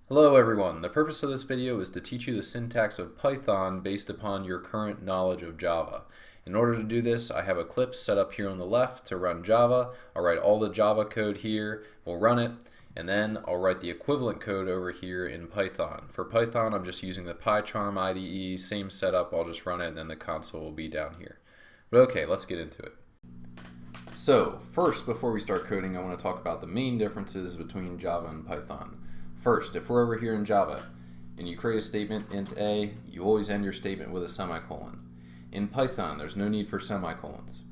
Hello everyone, the purpose of this video is to teach you the syntax of Python based upon your current knowledge of Java. In order to do this, I have a clip set up here on the left to run Java. I'll write all the Java code here, we'll run it, and then I'll write the equivalent code over here in Python. For Python, I'm just using the PyCharm IDE, same setup, I'll just run it and then the console will be down here. But okay, let's get into it. So, first, before we start coding, I want to talk about the main differences between Java and Python. First, if we're over here in Java and you create a statement int a, you always end your statement with a semicolon. In Python, there's no need for semicolons.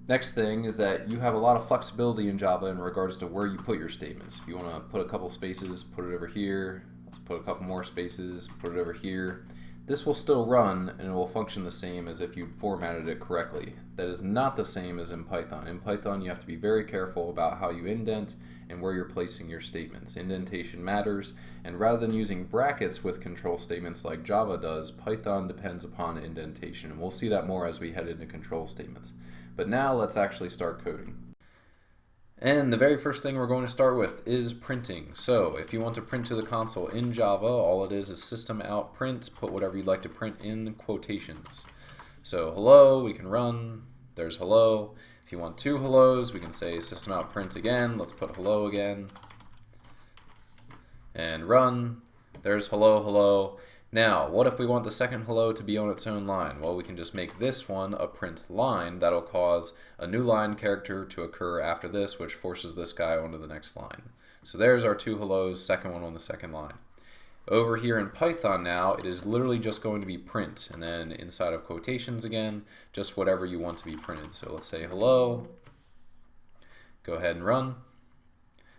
Next thing is that you have a lot of flexibility in Java in regards to where you put your statements. If you want to put a couple spaces, put it over here. Let's put a couple more spaces, put it over here. This will still run and it will function the same as if you formatted it correctly. That is not the same as in Python. In Python, you have to be very careful about how you indent and where you're placing your statements. Indentation matters, and rather than using brackets with control statements like Java does, Python depends upon indentation, and we'll see that more as we head into control statements. But now let's actually start coding. And the very first thing we're going to start with is printing. So if you want to print to the console in Java, all it is system out print, put whatever you'd like to print in quotations. So hello, we can run, there's hello. If you want two hellos, we can say system out print again, let's put hello again. And run, there's hello, hello. Now, what if we want the second hello to be on its own line? Well, we can just make this one a print line. That'll cause a new line character to occur after this, which forces this guy onto the next line. So there's our two hellos, second one on the second line. Over here in Python now, it is literally just going to be print, and then inside of quotations again, just whatever you want to be printed. So let's say hello, go ahead and run.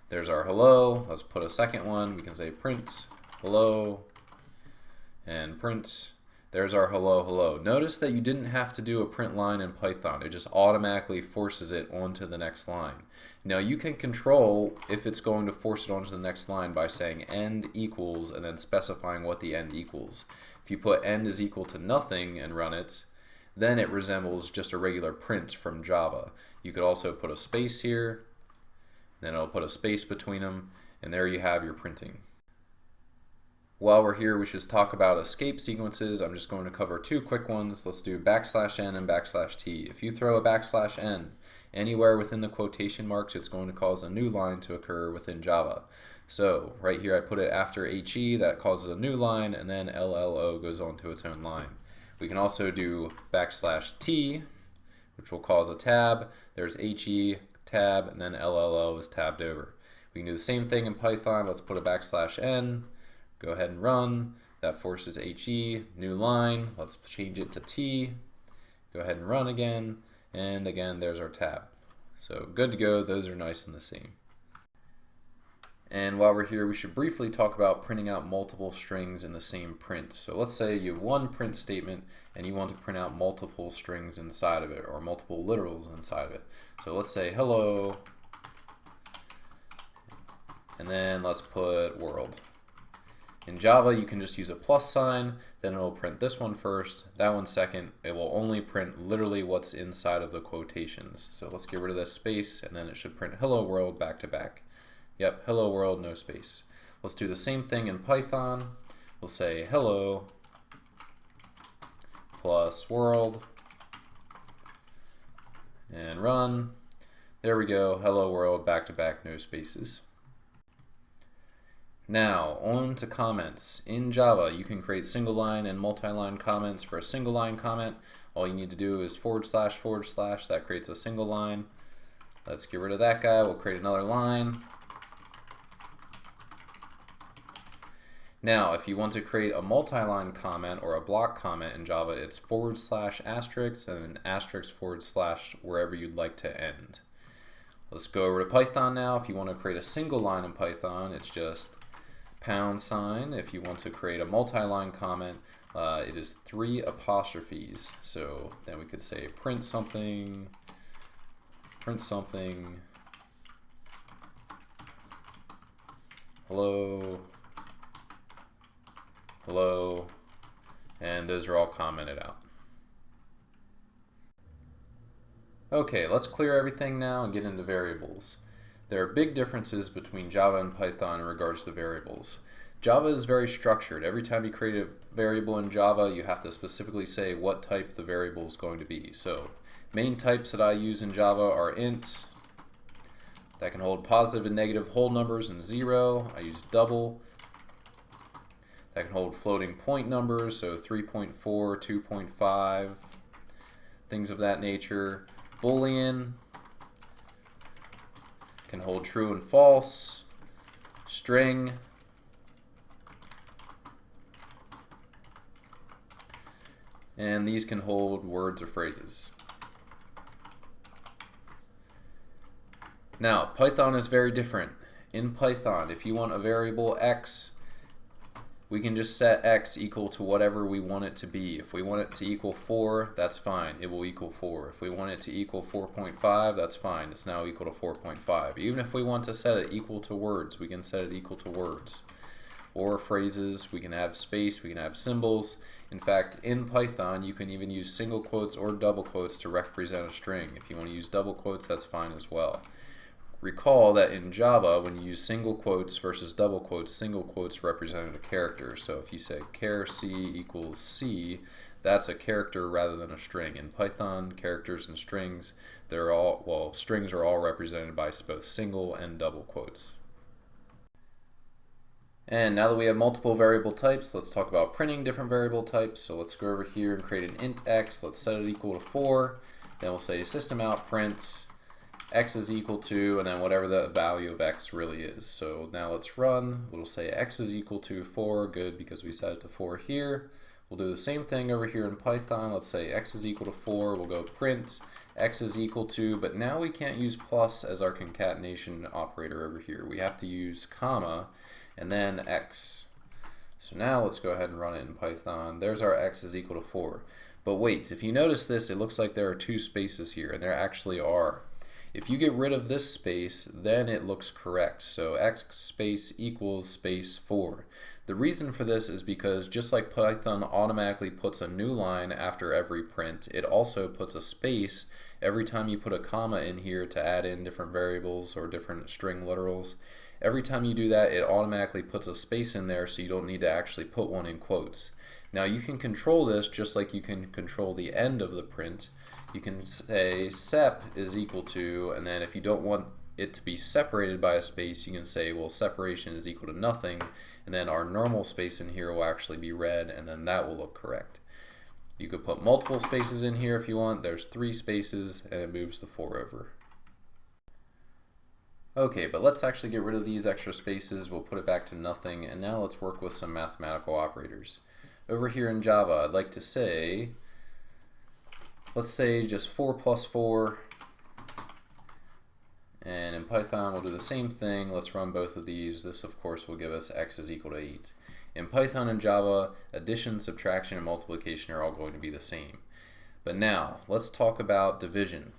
There's our hello. Let's put a second one. We can say print hello, and print. There's our hello, hello. Notice that you didn't have to do a print line in Python. It just automatically forces it onto the next line. Now you can control if it's going to force it onto the next line by saying end equals and then specifying what the end equals. If you put end is equal to nothing and run it, then it resembles just a regular print from Java. You could also put a space here, then it'll put a space between them, and there you have your printing. While we're here, we should talk about escape sequences. I'm just going to cover two quick ones. Let's do \n and \t. If you throw a \n anywhere within the quotation marks, it's going to cause a new line to occur within Java. So right here I put it after he, that causes a new line, and then llo goes on to its own line. We can also do \t, which will cause a tab. There's he, tab, and then llo is tabbed over. We can do the same thing in Python. Let's put a \n. Go ahead and run. That forces he, new line. Let's change it to t. Go ahead and run again. And again, there's our tab. So good to go. Those are nice and the same. And while we're here, we should briefly talk about printing out multiple strings in the same print. So let's say you have one print statement and you want to print out multiple strings inside of it, or multiple literals inside of it. So let's say hello, and then let's put world. In Java, you can just use a plus sign, then it will print this one first, that one second. It will only print literally what's inside of the quotations. So let's get rid of this space, and then it should print hello world back to back. Yep, hello world, no space. Let's do the same thing in Python. We'll say hello plus world, and run. There we go, hello world, back to back, no spaces. Now, on to comments. In Java, you can create single line and multi-line comments. For a single line comment, all you need to do is // that creates a single line. Let's get rid of that guy, we'll create another line. Now, if you want to create a multi-line comment or a block comment in Java, it's / asterisk and then asterisk / wherever you'd like to end. Let's go over to Python now. If you want to create a single line in Python, it's just $. If you want to create a multi-line comment, it is 3 apostrophes. So then we could say print something, hello, hello, and those are all commented out. Okay, let's clear everything now and get into variables. There are big differences between Java and Python in regards to variables. Java is very structured. Every time you create a variable in Java, you have to specifically say what type the variable is going to be. So main types that I use in Java are int, that can hold positive and negative whole numbers and 0. I use double, that can hold floating point numbers, so 3.4, 2.5, things of that nature. Boolean can hold true and false. String and these can hold words or phrases. Now, Python is very different. In Python, if you want a variable x, we can just set x equal to whatever we want it to be. If we want it to equal 4, that's fine. It will equal 4. If we want it to equal 4.5, that's fine. It's now equal to 4.5. Even if we want to set it equal to words, we can set it equal to words. Or phrases, we can have space, we can have symbols. In fact, in Python, you can even use single quotes or double quotes to represent a string. If you want to use double quotes, that's fine as well. Recall that in Java, when you use single quotes versus double quotes, single quotes represented a character. So if you say char c equals c, that's a character rather than a string. In Python, characters and strings, strings are all represented by both single and double quotes. And now that we have multiple variable types, let's talk about printing different variable types. So let's go over here and create an int x. Let's set it equal to 4. Then we'll say system out print x is equal to, and then whatever the value of x really is. So now let's run. We'll say x is equal to 4. Good, because we set it to 4 here. We'll do the same thing over here in Python. Let's say x is equal to 4. We'll go print x is equal to, but now we can't use plus as our concatenation operator over here. We have to use comma and then x. So now let's go ahead and run it in Python. There's our x is equal to 4. But wait, if you notice this, it looks like there are 2 spaces here, and there actually are. If you get rid of this space, then it looks correct. So x space equals space 4. The reason for this is because just like Python automatically puts a new line after every print, it also puts a space every time you put a comma in here to add in different variables or different string literals. Every time you do that, it automatically puts a space in there, so you don't need to actually put one in quotes. Now you can control this just like you can control the end of the print. You can say sep is equal to, and then if you don't want it to be separated by a space, you can say, well, separation is equal to nothing, and then our normal space in here will actually be red, and then that will look correct. You could put multiple spaces in here if you want. There's 3 spaces, and it moves the 4 over. Okay, but let's actually get rid of these extra spaces. We'll put it back to nothing, and now let's work with some mathematical operators. Over here in Java, I'd like to say, let's say just 4 plus 4, and in Python we'll do the same thing. Let's run both of these. This of course will give us x is equal to 8. In Python and Java, addition, subtraction, and multiplication are all going to be the same. But now, let's talk about division.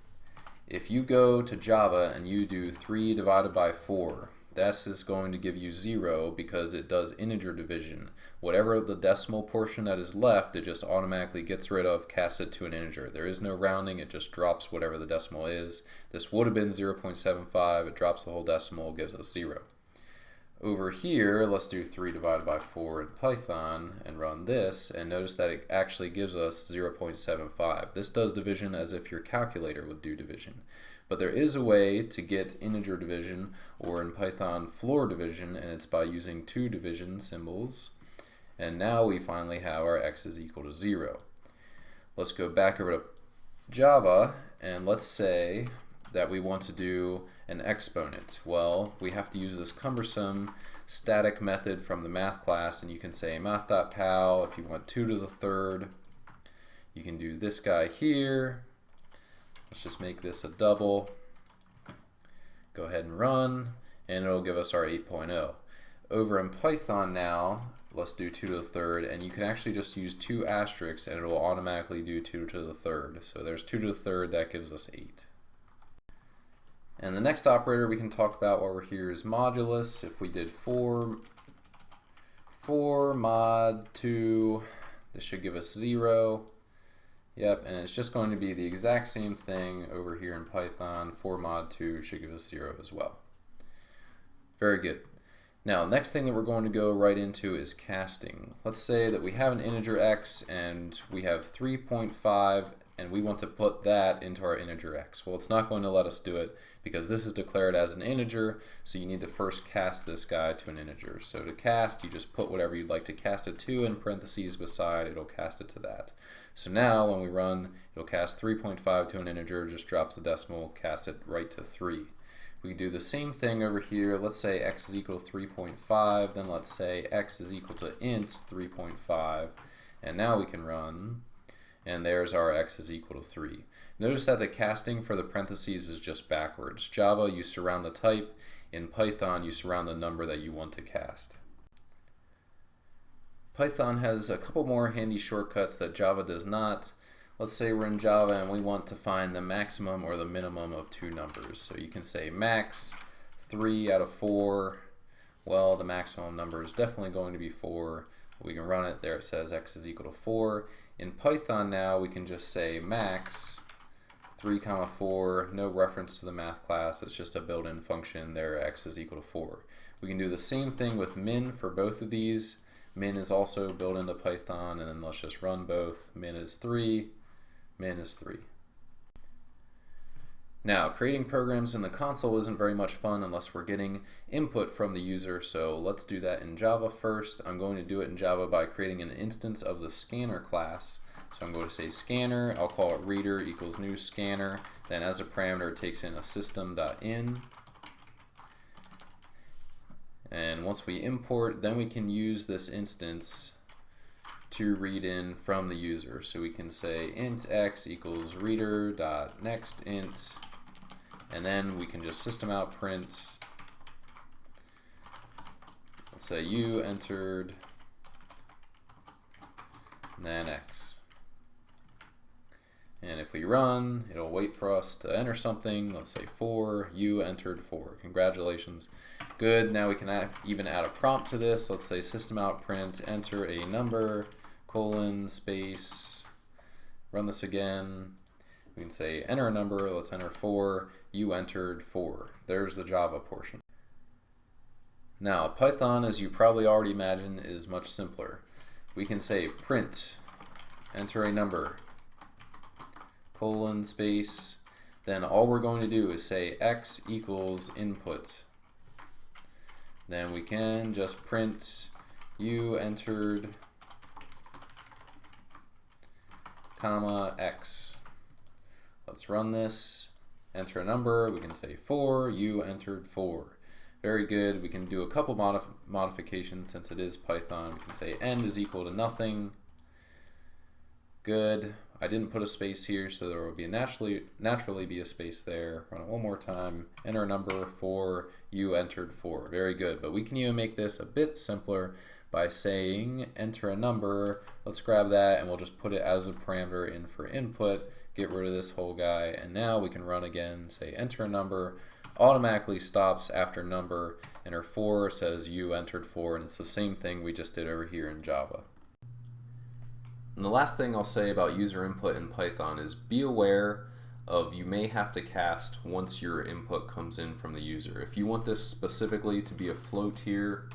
If you go to Java and you do 3 divided by 4, this is going to give you 0 because it does integer division. Whatever the decimal portion that is left, it just automatically gets rid of, casts it to an integer. There is no rounding, it just drops whatever the decimal is. This would have been 0.75, it drops the whole decimal, gives us 0. Over here, let's do 3 divided by 4 in Python and run this, and notice that it actually gives us 0.75. This does division as if your calculator would do division. But there is a way to get integer division, or in Python floor division, and it's by using 2 division symbols. And now we finally have our x is equal to 0. Let's go back over to Java, and let's say that we want to do an exponent. Well, we have to use this cumbersome static method from the math class, and you can say math.pal if you want 2 to the third. You can do this guy here. Let's just make this a double. Go ahead and run, and it'll give us our 8.0. Over in Python now, let's do 2 to the third, and you can actually just use 2 asterisks and it will automatically do 2 to the third. So there's 2 to the third, that gives us 8. And the next operator we can talk about over here is modulus. If we did 4 mod 2, this should give us 0. Yep, and it's just going to be the exact same thing over here in Python. 4 mod 2 should give us 0 as well. Very good. Now, next thing that we're going to go right into is casting. Let's say that we have an integer x and we have 3.5 and we want to put that into our integer x. Well, it's not going to let us do it because this is declared as an integer, so you need to first cast this guy to an integer. So to cast, you just put whatever you'd like to cast it to in parentheses beside, it'll cast it to that. So now when we run, it'll cast 3.5 to an integer, just drops the decimal, cast it right to 3. We do the same thing over here. Let's say x is equal to 3.5, then let's say x is equal to int 3.5, and now we can run, and there's our x is equal to 3. Notice that the casting for the parentheses is just backwards. Java, you surround the type. In Python, you surround the number that you want to cast. Python has a couple more handy shortcuts that Java does not. Let's say we're in Java and we want to find the maximum or the minimum of two numbers. So you can say max 3 out of 4. Well, the maximum number is definitely going to be 4. We can run it. There it says x is equal to 4. In Python now we can just say max 3 comma 4, no reference to the math class. It's just a built-in function. There x is equal to 4. We can do the same thing with min for both of these. Min is also built into Python, and then let's just run both. Min is 3. Min is 3. Now, creating programs in the console isn't very much fun unless we're getting input from the user, so let's do that in Java first. I'm going to do it in Java by creating an instance of the scanner class. So I'm going to say scanner, I'll call it reader equals new scanner, then as a parameter it takes in a system.in. And once we import, then we can use this instance to read in from the user. So we can say int x equals reader dot next int, and then we can just system out print. Let's say you entered, and then x. And if we run, it'll wait for us to enter something. Let's say 4, you entered 4. Congratulations. Good, now we can even add a prompt to this. Let's say system out print, enter a number, colon, space, run this again. We can say enter a number, let's enter 4, you entered 4. There's the Java portion. Now, Python, as you probably already imagine, is much simpler. We can say print, enter a number, colon, space, then all we're going to do is say x equals input. Then we can just print you entered, comma, x. Let's run this, enter a number, we can say 4, you entered 4. Very good, we can do a couple modifications since it is Python. We can say end is equal to nothing. Good. I didn't put a space here, so there will be naturally be a space there. Run it one more time. Enter a number 4. You entered 4. Very good. But we can even make this a bit simpler by saying enter a number. Let's grab that and we'll just put it as a parameter in for input. Get rid of this whole guy, and now we can run again. Say enter a number. Automatically stops after number. Enter 4 says you entered 4, and it's the same thing we just did over here in Java. And the last thing I'll say about user input in Python is be aware of you may have to cast once your input comes in from the user. If you want this specifically to be a float here,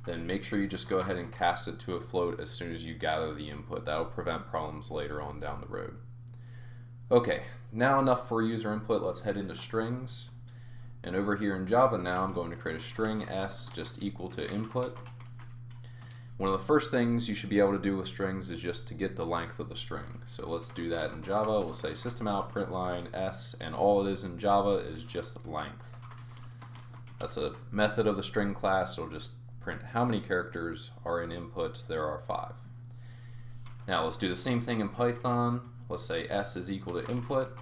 then make sure you just go ahead and cast it to a float as soon as you gather the input. That'll prevent problems later on down the road. Okay, now enough for user input. Let's head into strings. And over here in Java now, I'm going to create a string s just equal to input. One of the first things you should be able to do with strings is just to get the length of the string. So let's do that in Java. We'll say system out println s, and all it is in Java is just length. That's a method of the string class. It'll just print how many characters are in input. There are 5. Now let's do the same thing in Python. Let's say s is equal to input.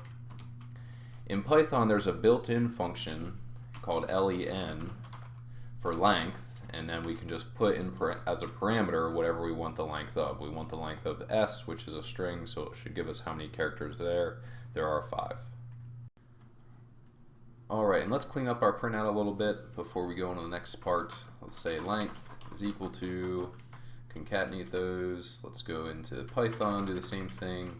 In Python there's a built-in function called len for length, and then we can just put in as a parameter whatever we want the length of. We want the length of s, which is a string, so it should give us how many characters there. There are 5. Alright, and let's clean up our printout a little bit before we go on to the next part. Let's say length is equal to, concatenate those. Let's go into Python, do the same thing.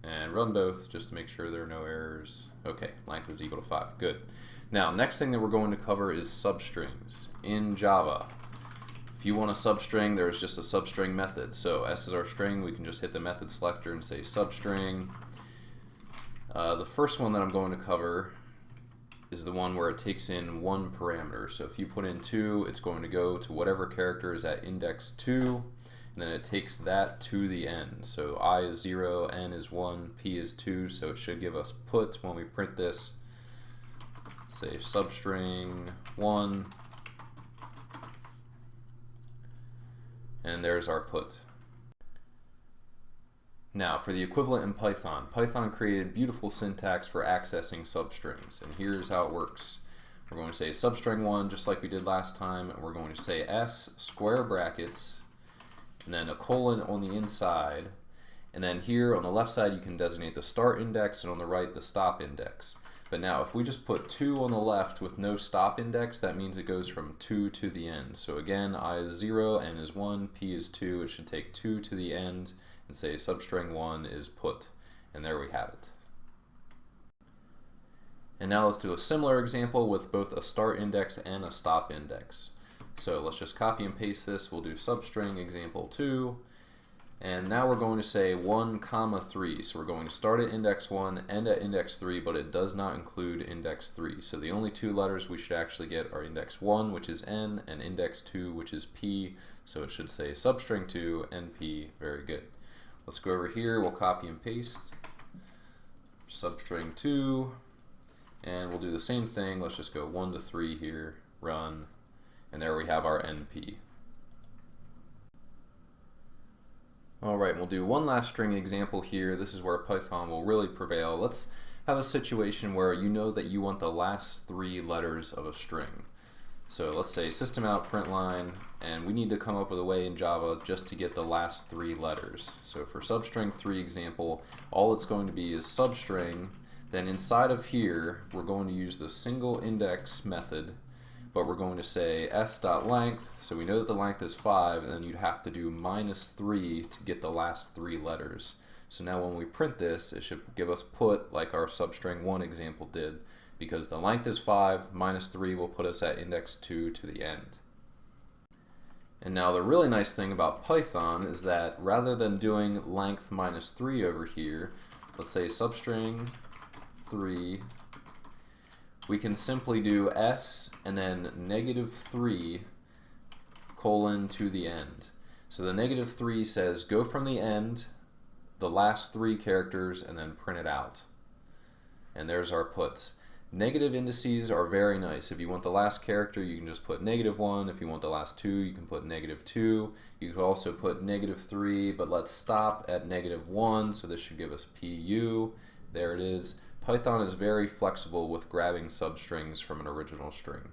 And run both just to make sure there are no errors. Okay, length is equal to 5. Good. Now, next thing that we're going to cover is substrings. In Java, if you want a substring, there's just a substring method. So S is our string, we can just hit the method selector and say substring. The first one that I'm going to cover is the one where it takes in one parameter. So if you put in 2, it's going to go to whatever character is at index 2, and then it takes that to the end. So I is 0, N is 1, P is 2, so it should give us put when we print this. Say substring 1, and there's our put. Now, for the equivalent in Python, Python created beautiful syntax for accessing substrings, and here's how it works. We're going to say substring 1 just like we did last time, and we're going to say S square brackets and then a colon on the inside, and then here on the left side you can designate the start index and on the right the stop index. But now if we just put 2 on the left with no stop index, that means it goes from 2 to the end. So again, I is 0, N is 1, P is 2, it should take 2 to the end and say substring 1 is put, and there we have it. And now let's do a similar example with both a start index and a stop index. So let's just copy and paste this. We'll do substring example 2, and now we're going to say 1, 3. So we're going to start at index 1, end at index 3, but it does not include index 3. So the only 2 letters we should actually get are index 1, which is N, and index 2, which is P. So it should say substring 2, NP. Very good. Let's go over here, we'll copy and paste substring 2, and we'll do the same thing. Let's just go 1 to 3 here, run, and there we have our NP. Alright, we'll do one last string example here. This is where Python will really prevail. Let's have a situation where you know that you want the last 3 letters of a string. So let's say system out println, and we need to come up with a way in Java just to get the last 3 letters. So for substring 3 example, all it's going to be is substring, then inside of here we're going to use the single index method, but we're going to say s.length, so we know that the length is 5, and then you'd have to do -3 to get the last 3 letters. So now when we print this, it should give us put like our substring 1 example did, because the length is 5, -3 will put us at index 2 to the end. And now the really nice thing about Python is that rather than doing length -3 over here, let's say substring 3, we can simply do S and then -3 colon to the end. So the -3 says go from the end, the last 3 characters, and then print it out. And there's our puts. Negative indices are very nice. If you want the last character, you can just put -1. If you want the last 2, you can put -2. You could also put -3, but let's stop at -1, so this should give us PU. There it is. Python is very flexible with grabbing substrings from an original string.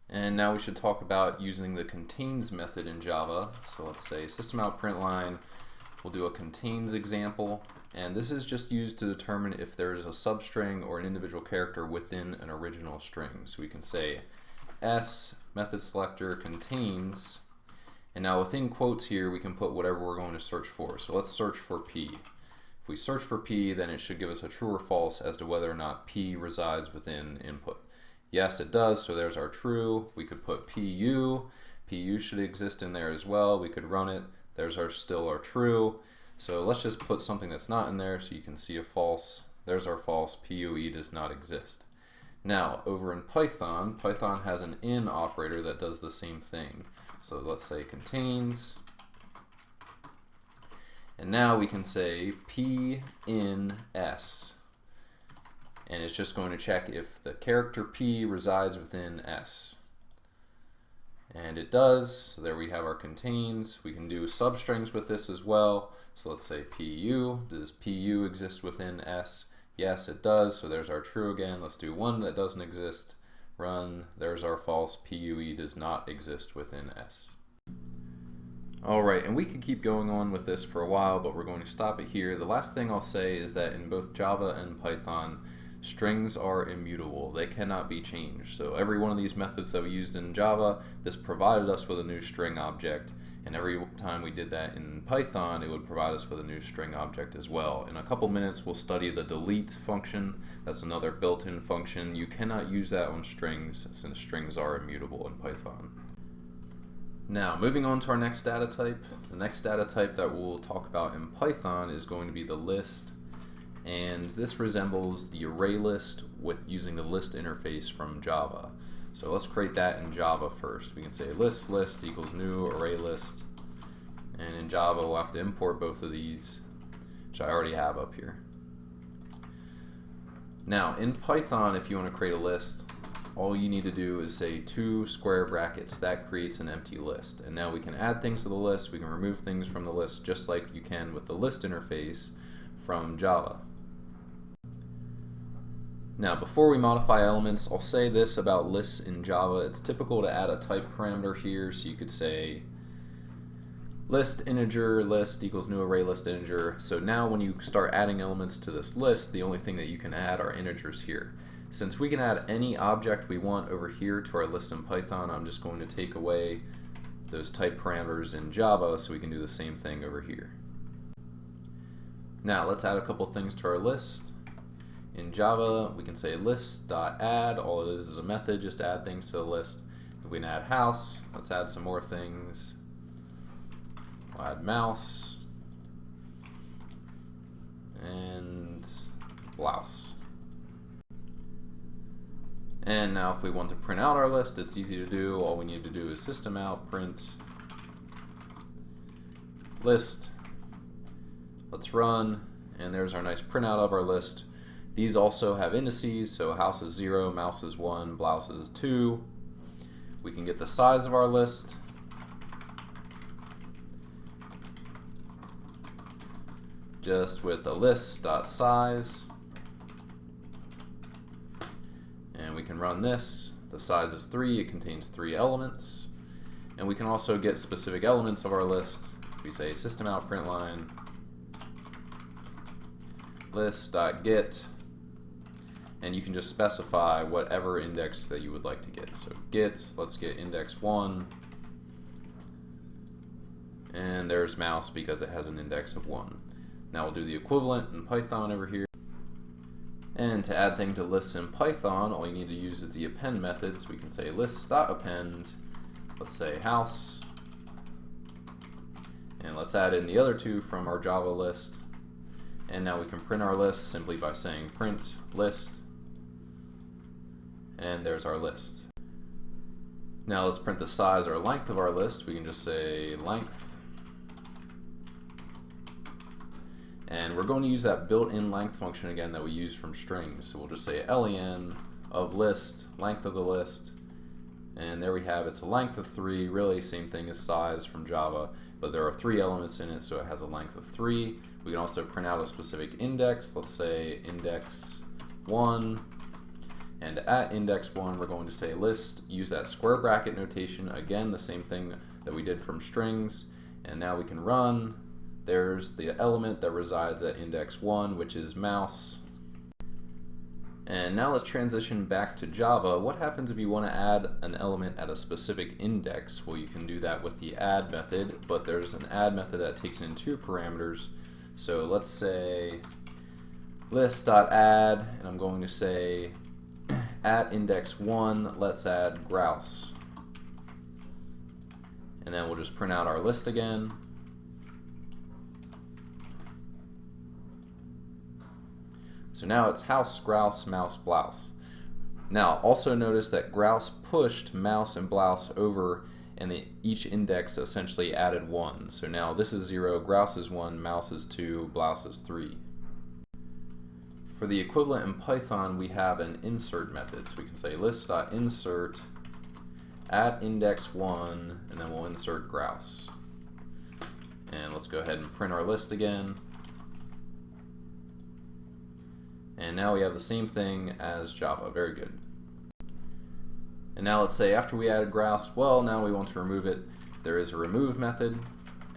And now we should talk about using the contains method in Java. So let's say system out println, we'll do a contains example, and this is just used to determine if there is a substring or an individual character within an original string. So we can say S method selector contains, and now within quotes here we can put whatever we're going to search for. So let's search for P. If we search for P, then it should give us a true or false as to whether or not P resides within input. Yes, it does, so there's our true. We could put PU. PU should exist in there as well. We could run it. There's still our true. So let's just put something that's not in there so you can see a false. There's our false. PUE does not exist. Now, over in Python, Python has an in operator that does the same thing. So let's say contains. And now we can say P in S. And it's just going to check if the character P resides within S. And it does, so there we have our contains. We can do substrings with this as well. So let's say PU. Does PU exist within S? Yes, it does, so there's our true again. Let's do one that doesn't exist. Run, there's our false. PUE does not exist within S. Alright, and we could keep going on with this for a while, but we're going to stop it here. The last thing I'll say is that in both Java and Python, Strings are immutable. They cannot be changed. So every one of these methods that we used in Java, this provided us with a new string object. And every time we did that in Python, it would provide us with a new string object as well. In a couple minutes, we'll study the delete function. That's another built-in function. You cannot use that on strings since strings are immutable in Python. Now, moving on to our next data type. The next data type that we'll talk about in Python is going to be the list. And this resembles the array list with using the list interface from Java. So let's create that in Java first. We can say list equals new array list. And in Java, we'll have to import both of these, which I already have up here. Now, in Python, if you want to create a list, all you need to do is say 2 square brackets. That creates an empty list. And now we can add things to the list. We can remove things from the list just like you can with the list interface from Java. Now, before we modify elements, I'll say this about lists in Java. It's typical to add a type parameter here, so you could say list integer list equals new array list integer. So now when you start adding elements to this list, the only thing that you can add are integers here. Since we can add any object we want over here to our list in Python, I'm just going to take away those type parameters in Java so we can do the same thing over here. Now, let's add a couple things to our list. In Java, we can say list.add. All it is a method just to add things to the list. If we can add house, let's add some more things. We'll add mouse and blouse. And now if we want to print out our list, it's easy to do. All we need to do is system out print list. Let's run, and there's our nice printout of our list. These also have indices, so house is 0, mouse is 1, blouse is 2. We can get the size of our list. Just with a list.size. And we can run this. The size is 3, it contains 3 elements. And we can also get specific elements of our list. We say system out print line list.get. And you can just specify whatever index that you would like to get. So get, let's get index 1. And there's mouse because it has an index of 1. Now we'll do the equivalent in Python over here. And to add things to lists in Python, all you need to use is the append methods. We can say list.append, let's say house. And let's add in the other 2 from our Java list. And now we can print our list simply by saying print list. And there's our list. Now let's print the size or length of our list. We can just say length. And we're going to use that built-in length function again that we use from strings. So we'll just say len of list, length of the list. And there we have it's a length of 3, really same thing as size from Java, but there are 3 elements in it, so it has a length of 3. We can also print out a specific index. Let's say index 1. And at index 1, we're going to say list, use that square bracket notation, again the same thing that we did from strings. And now we can run. There's the element that resides at index 1, which is mouse. And now let's transition back to Java. What happens if you want to add an element at a specific index? Well, you can do that with the add method, but there's an add method that takes in 2 parameters. So let's say list.add, and I'm going to say at index 1, let's add grouse. And then we'll just print out our list again. So now it's house, grouse, mouse, blouse. Now also notice that grouse pushed mouse and blouse over, and each index essentially added 1. So now this is 0, grouse is 1, mouse is 2, blouse is 3. For the equivalent in Python, we have an insert method. So we can say list.insert at index 1, and then we'll insert grouse. And let's go ahead and print our list again. And now we have the same thing as Java. Very good. And now let's say after we added grouse, well, now we want to remove it. There is a remove method.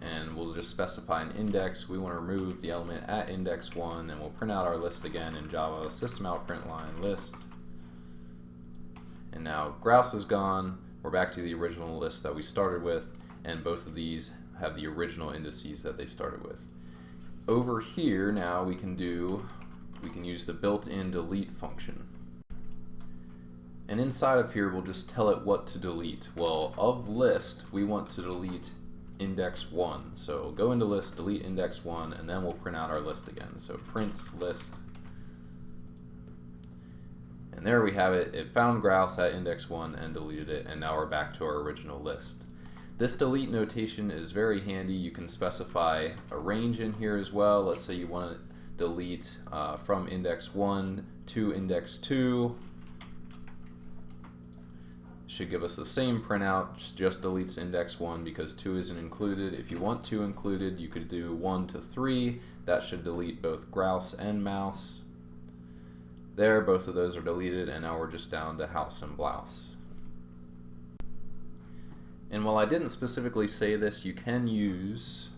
and we'll just specify an index. We want to remove the element at index 1, and we'll print out our list again in Java, system out print line list. And now grouse is gone. We're back to the original list that we started with, and both of these have the original indices that they started with. Over here now we can use the built-in delete function. And inside of here we'll just tell it what to delete. Well, of list we want to delete index 1. So go into list, delete index 1, and then we'll print out our list again. So print list. And there we have it. It found grouse at index 1 and deleted it, and now we're back to our original list. This delete notation is very handy. You can specify a range in here as well. Let's say you want to delete from index 1 to index 2. Should give us the same printout, just deletes index 1 because 2 isn't included. If you want 2 included, you could do 1 to 3. That should delete both grouse and mouse. There, both of those are deleted, and now we're just down to house and blouse. And while I didn't specifically say this, you can use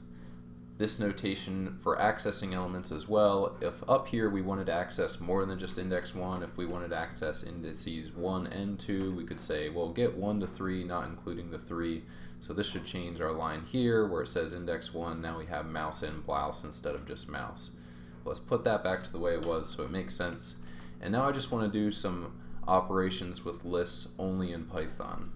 this notation for accessing elements as well. If up here we wanted to access more than just index 1, if we wanted to access indices 1 and 2, we could say, well, get 1 to 3, not including the 3. So this should change our line here where it says index 1. Now we have mouse and blouse instead of just mouse. Let's put that back to the way it was so it makes sense. And now I just want to do some operations with lists only in Python.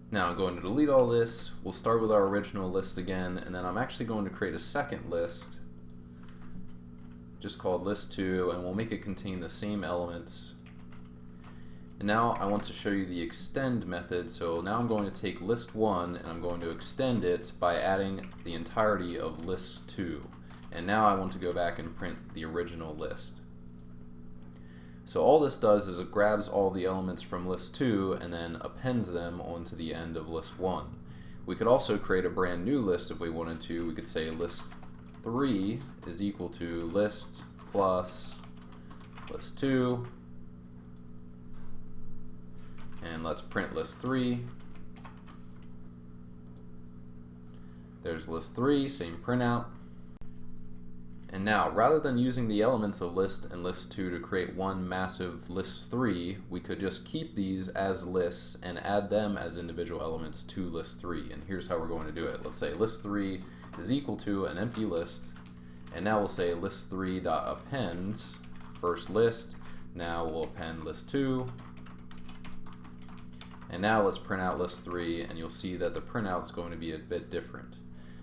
Now I'm going to delete all this. We'll start with our original list again, and then I'm actually going to create a second list just called list2, and we'll make it contain the same elements. And now I want to show you the extend method. So now I'm going to take list1 and I'm going to extend it by adding the entirety of list2. And now I want to go back and print the original list. So all this does is it grabs all the elements from list 2 and then appends them onto the end of list 1. We could also create a brand new list if we wanted to. We could say list 3 is equal to list plus list 2. And let's print list 3. There's list 3, same printout. And now, rather than using the elements of list and list 2 to create one massive list 3, we could just keep these as lists and add them as individual elements to list 3. And here's how we're going to do it. Let's say list 3 is equal to an empty list, and now we'll say list3.append first list. Now we'll append list 2. And now let's print out list 3, and you'll see that the printout is going to be a bit different.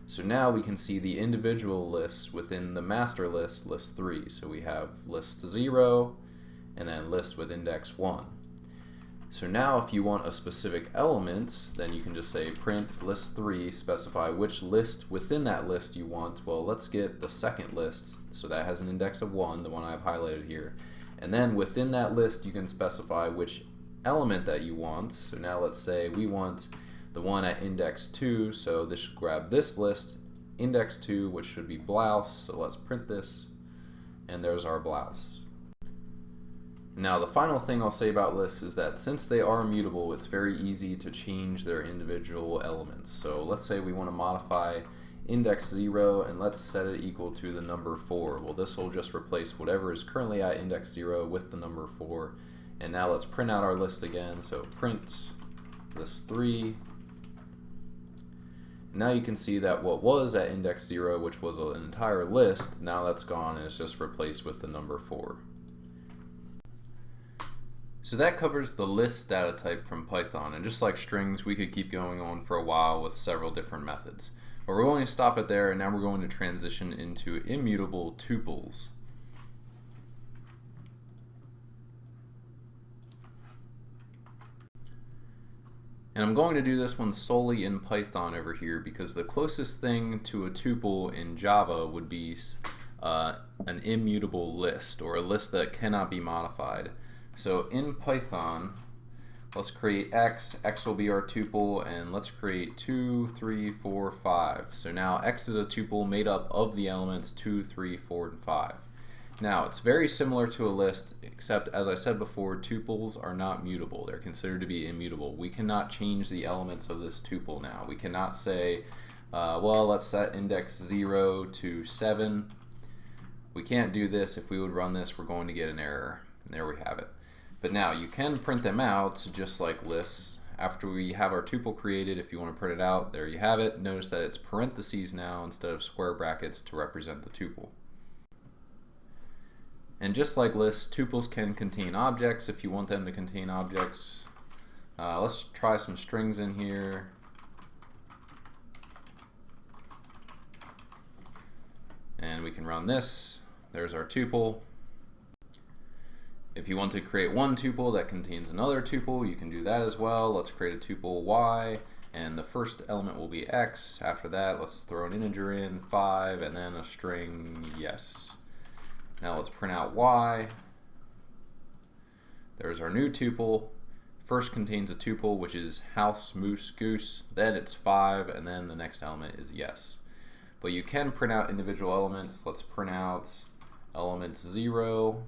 So now we can see the individual lists within the master list, list 3. So we have list 0 and then list with index 1. So now if you want a specific element, then you can just say print list 3, specify which list within that list you want. Well, let's get the second list, so that has an index of 1, the one I've highlighted here. And then within that list you can specify which element that you want. So now let's say we want the one at index 2, so this should grab this list, index 2, which should be blouse. So let's print this, and there's our blouse. Now the final thing I'll say about lists is that since they are immutable, it's very easy to change their individual elements. So let's say we want to modify index 0 and let's set it equal to the number 4. Well, this will just replace whatever is currently at index 0 with the number 4. And now let's print out our list again. So print list 3. Now you can see that what was at index 0, which was an entire list, now that's gone and it's just replaced with the number 4. So that covers the list data type from Python, and just like strings, we could keep going on for a while with several different methods. But we're going to stop it there, and now we're going to transition into immutable tuples. And I'm going to do this one solely in Python over here because the closest thing to a tuple in Java would be an immutable list, or a list that cannot be modified. So in Python, let's create x will be our tuple, and let's create 2, 3, 4, 5. So now x is a tuple made up of the elements 2, 3, 4, and 5. Now, it's very similar to a list, except as I said before, tuples are not mutable. They're considered to be immutable. We cannot change the elements of this tuple now. We cannot say, well, let's set index 0 to 7. We can't do this. If we would run this, we're going to get an error. And there we have it. But now, you can print them out just like lists. After we have our tuple created, if you want to print it out, there you have it. Notice that it's parentheses now instead of square brackets to represent the tuple. And just like lists, tuples can contain objects if you want them to contain objects. Let's try some strings in here. And we can run this. There's our tuple. If you want to create one tuple that contains another tuple, you can do that as well. Let's create a tuple y, and the first element will be x. After that, let's throw an integer in, 5, and then a string yes. Now let's print out y. There's our new tuple. First contains a tuple, which is house, moose, goose. Then it's 5, and then the next element is yes. But you can print out individual elements. Let's print out element 0.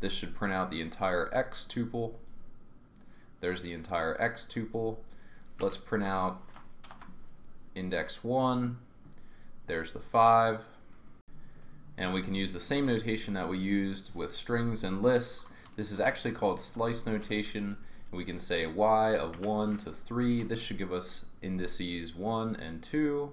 This should print out the entire x tuple. There's the entire x tuple. Let's print out index 1. There's the 5. And we can use the same notation that we used with strings and lists. This is actually called slice notation. We can say y of 1 to 3. This should give us indices 1 and 2.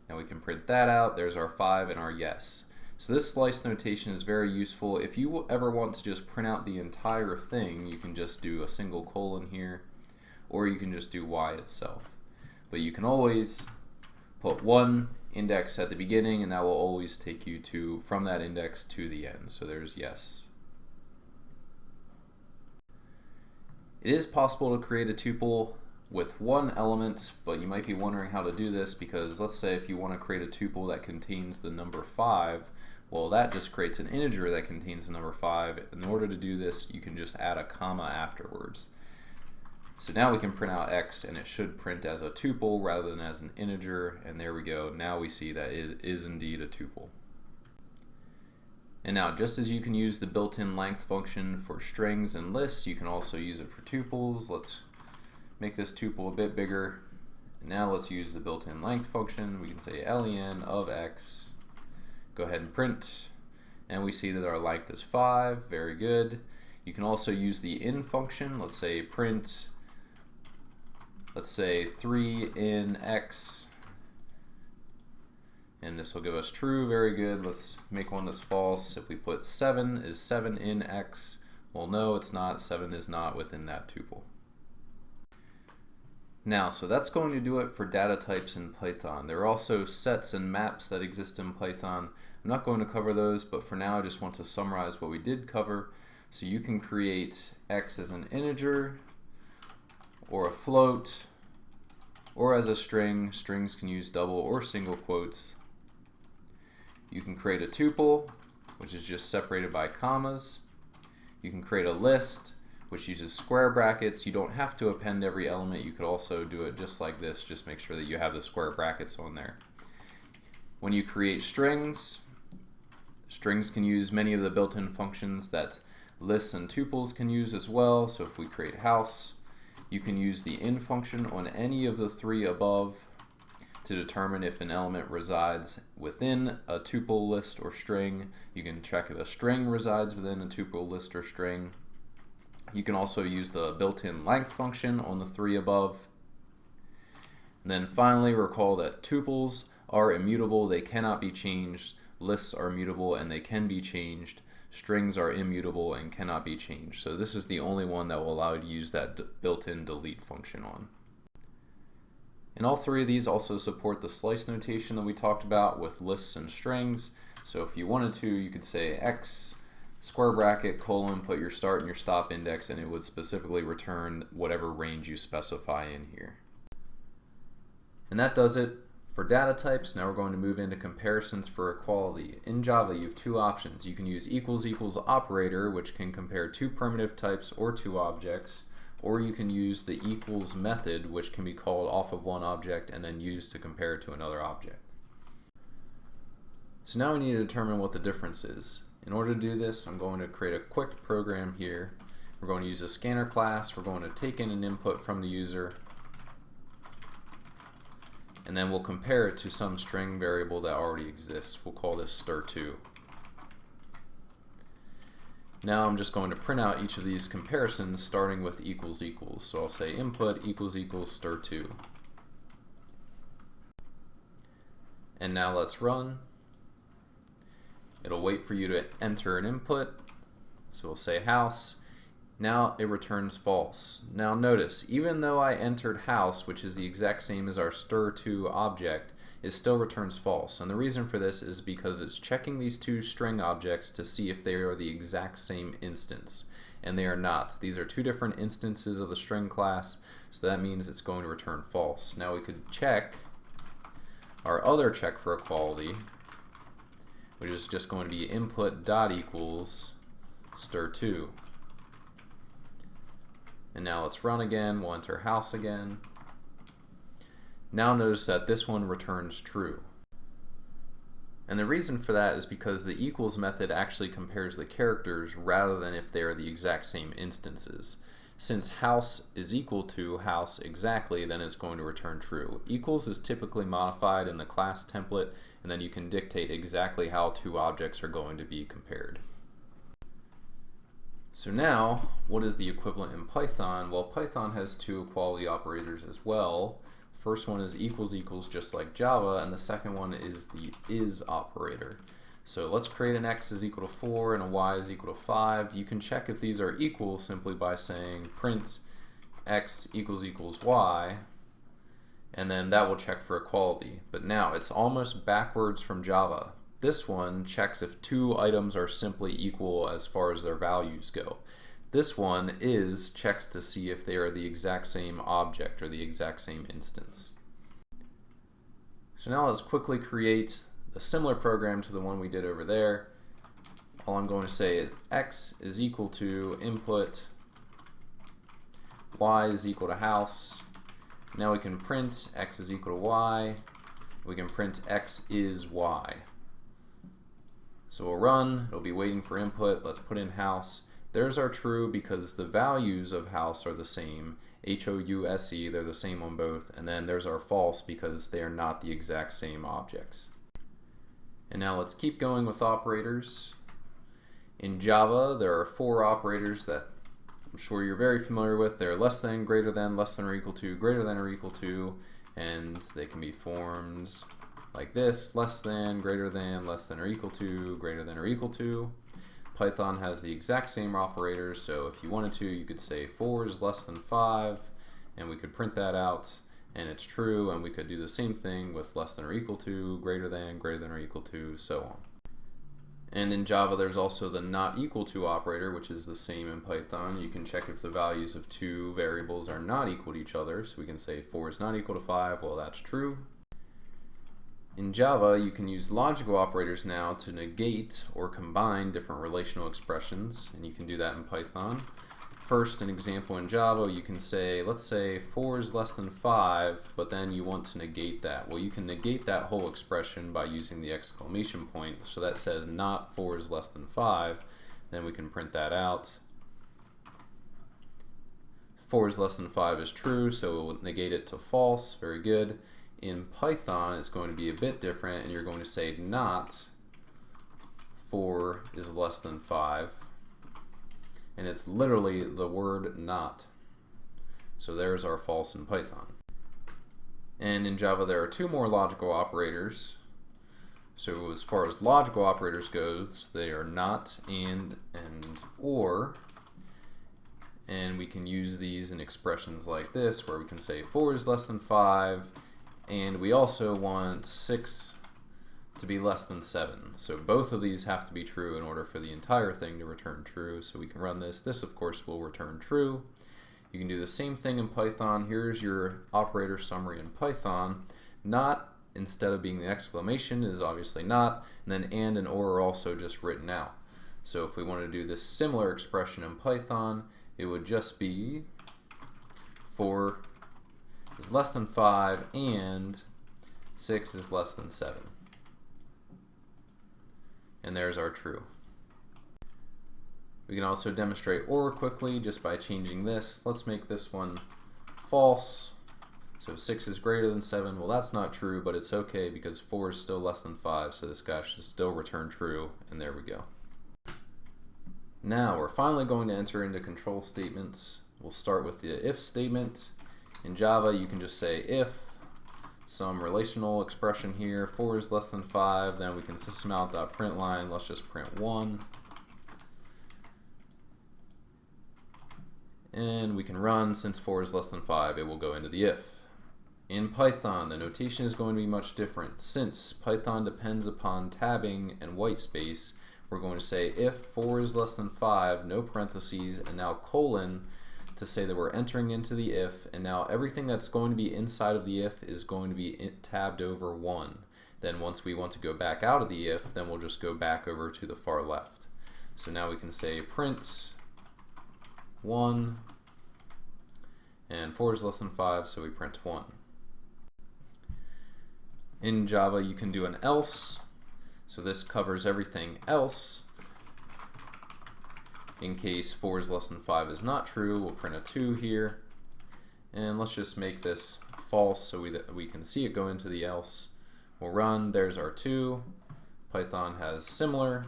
And we can print that out. There's our 5 and our yes. So this slice notation is very useful. If you ever want to just print out the entire thing, you can just do a single colon here, or you can just do y itself. But you can always put one index at the beginning, and that will always take you to from that index to the end. So there's yes. It is possible to create a tuple with one element, but you might be wondering how to do this, because let's say if you want to create a tuple that contains the number 5, well, that just creates an integer that contains the number 5. In order to do this, you can just add a comma afterwards. So now we can print out x, and it should print as a tuple rather than as an integer, and there we go. Now we see that it is indeed a tuple. And now, just as you can use the built-in length function for strings and lists, you can also use it for tuples. Let's make this tuple a bit bigger. And now let's use the built-in length function. We can say len of x. Go ahead and print, and we see that our length is 5. Very good. You can also use the in function. Let's say print, let's say 3 in x, and this will give us true. Very good. Let's make one that's false. If we put 7, is 7 in x? Well, no, it's not. 7 is not within that tuple. Now, so that's going to do it for data types in Python. There are also sets and maps that exist in Python. I'm not going to cover those, but for now I just want to summarize what we did cover. So you can create x as an integer, or a float, or as a string. Strings can use double or single quotes. You can create a tuple, which is just separated by commas. You can create a list, which uses square brackets. You don't have to append every element. You could also do it just like this. Just make sure that you have the square brackets on there. When you create strings, strings can use many of the built-in functions that lists and tuples can use as well. So if we create house, you can use the in function on any of the 3 above to determine if an element resides within a tuple, list, or string. You can check if a string resides within a tuple, list, or string. You can also use the built-in length function on the 3 above. And then finally, recall that tuples are immutable. They cannot be changed. Lists are mutable and they can be changed. Strings are immutable and cannot be changed. So this is the only one that will allow you to use that built-in delete function on. And all 3 of these also support the slice notation that we talked about with lists and strings. So if you wanted to, you could say x square bracket colon, put your start and your stop index, and it would specifically return whatever range you specify in here. And that does it for data types. Now we're going to move into comparisons for equality. In Java, you have 2 options. You can use equals equals operator, which can compare 2 primitive types or 2 objects, or you can use the equals method, which can be called off of one object and then used to compare it to another object. So now we need to determine what the difference is. In order to do this, I'm going to create a quick program here. We're going to use a scanner class. We're going to take in an input from the user, and then we'll compare it to some string variable that already exists. We'll call this stir2. Now I'm just going to print out each of these comparisons starting with equals equals. So I'll say input equals equals stir2. And now let's run. It'll wait for you to enter an input. So we'll say house. Now it returns false. Now notice, even though I entered house, which is the exact same as our stir2 object, it still returns false. And the reason for this is because it's checking these two string objects to see if they are the exact same instance. And they are not. These are two different instances of the string class, so that means it's going to return false. Now we could check our other check for equality, which is just going to be input dot equals stir2. And now let's run again. We'll enter house again. Now notice that this one returns true. And the reason for that is because the equals method actually compares the characters rather than if they are the exact same instances. Since house is equal to house exactly, then it's going to return true. Equals is typically modified in the class template, and then you can dictate exactly how two objects are going to be compared. So now, what is the equivalent in Python? Well, Python has two equality operators as well. First one is equals equals, just like Java, and the second one is the is operator. So let's create an x is equal to 4 and a y is equal to 5. You can check if these are equal simply by saying print x equals equals y, and then that will check for equality. But now it's almost backwards from Java. This one checks if two items are simply equal as far as their values go. This one is checks to see if they are the exact same object or the exact same instance. So now let's quickly create a similar program to the one we did over there. All I'm going to say is x is equal to input, y is equal to house. Now we can print x is equal to y. We can print x is y. So we'll run, it'll be waiting for input. Let's put in house. There's our true because the values of house are the same. H-O-U-S-E, they're the same on both. And then there's our false because they are not the exact same objects. And now let's keep going with operators. In Java, there are 4 operators that I'm sure you're very familiar with. They're less than, greater than, less than or equal to, greater than or equal to, and they can be formed like this: less than, greater than, less than or equal to, greater than or equal to. Python has the exact same operators, so if you wanted to, you could say 4 is less than 5, and we could print that out, and it's true, and we could do the same thing with less than or equal to, greater than or equal to, so on. And in Java, there's also the not equal to operator, which is the same in Python. You can check if the values of two variables are not equal to each other, so we can say 4 is not equal to 5, well, that's true. In Java, you can use logical operators now to negate or combine different relational expressions, and you can do that in Python. First, an example in Java, you can say, let's say 4 is less than 5, but then you want to negate that. Well, you can negate that whole expression by using the exclamation point. So that says not 4 is less than 5. Then we can print that out. 4 is less than 5 is true, so we'll negate it to false. Very good. In Python, it's going to be a bit different, and you're going to say not 4 is less than 5. And it's literally the word not. So there's our false in Python. And in Java, there are 2 more logical operators. So as far as logical operators goes, they are not, and or. And we can use these in expressions like this, where we can say 4 is less than 5, and we also want 6 to be less than 7. So both of these have to be true in order for the entire thing to return true. So we can run this. This, of course, will return true. You can do the same thing in Python. Here's your operator summary in Python. Not, instead of being the exclamation, is obviously not, and then and or are also just written out. So if we want to do this similar expression in Python, it would just be 4 is less than 5 and 6 is less than 7. And there's our true. We can also demonstrate OR quickly just by changing this. Let's make this one false. So 6 is greater than 7. Well, that's not true, but it's okay because 4 is still less than 5, so this guy should still return true, and there we go. Now we're finally going to enter into control statements. We'll start with the if statement. In Java, you can just say if some relational expression here, 4 is less than 5, then we can system out.println, let's just print 1. And we can run, since 4 is less than 5, it will go into the if. In Python, the notation is going to be much different. Since Python depends upon tabbing and white space, we're going to say if 4 is less than 5, no parentheses, and now colon to say that we're entering into the if, and now everything that's going to be inside of the if is going to be tabbed over 1. Then once we want to go back out of the if, then we'll just go back over to the far left. So now we can say print 1, and 4 is less than 5, so we print 1. In Java, you can do an else, so this covers everything else. In case 4 is less than 5 is not true, we'll print a 2 here, and let's just make this false so we can see it go into the else. We'll run, there's our 2. Python has similar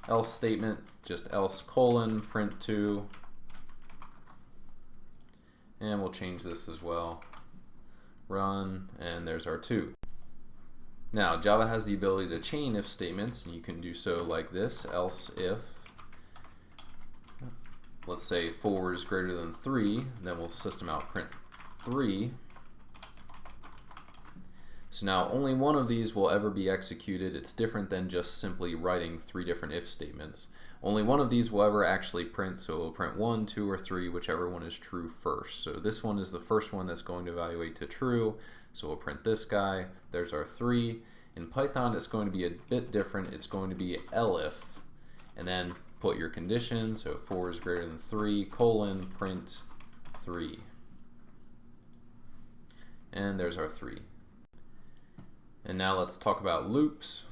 else statement, just else colon print 2. And we'll change this as well. Run, and there's our 2. Now, Java has the ability to chain if statements, and you can do so like this, else if, let's say 4 is greater than 3, then we'll system out print 3. So now only one of these will ever be executed. It's different than just simply writing 3 different if statements. Only one of these will ever actually print, so it will print 1, 2, or 3, whichever one is true first. So this one is the first one that's going to evaluate to true, so we'll print this guy. There's our 3. In Python, it's going to be a bit different. It's going to be elif, and then put your condition, so 4 is greater than 3, colon, print 3. And there's our 3. And now let's talk about loops.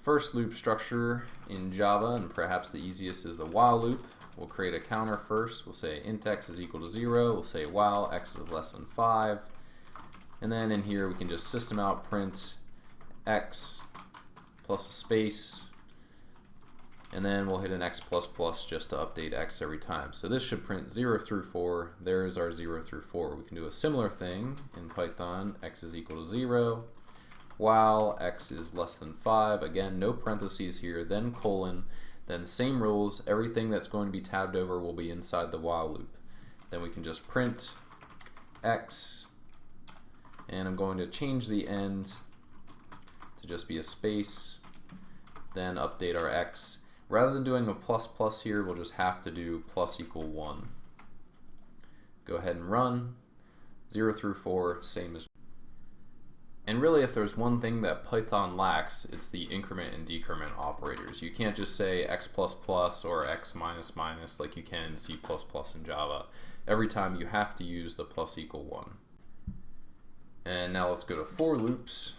First loop structure in Java, and perhaps the easiest, is the while loop. We'll create a counter first. We'll say int x is equal to 0. We'll say while x is less than 5. And then in here we can just system out print x plus a space. And then we'll hit an x plus plus just to update x every time. So this should print 0 through 4. There's our 0 through 4. We can do a similar thing in Python. X is equal to 0. While x is less than 5, again, no parentheses here, then colon, then same rules, everything that's going to be tabbed over will be inside the while loop. Then we can just print x, and I'm going to change the end to just be a space, then update our x. Rather than doing a plus plus here, we'll just have to do plus equal 1. Go ahead and run, 0 through 4, same as. And really, if there's one thing that Python lacks, it's the increment and decrement operators. You can't just say x plus plus or x minus minus like you can in C++ and Java. Every time you have to use the plus equal 1. And now let's go to for loops.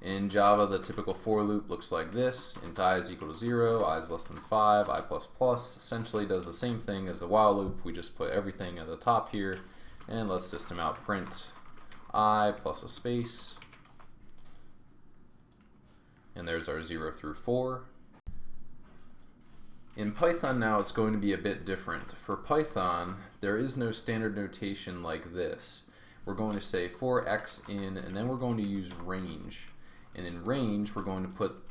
In Java, the typical for loop looks like this. Int I is equal to 0, I is less than 5, I plus plus essentially does the same thing as the while loop. We just put everything at the top here, and let's system out print I plus a space, and there's our 0 through 4. In Python now it's going to be a bit different. For Python, there is no standard notation like this. We're going to say for x in, and then we're going to use range. And in range, we're going to put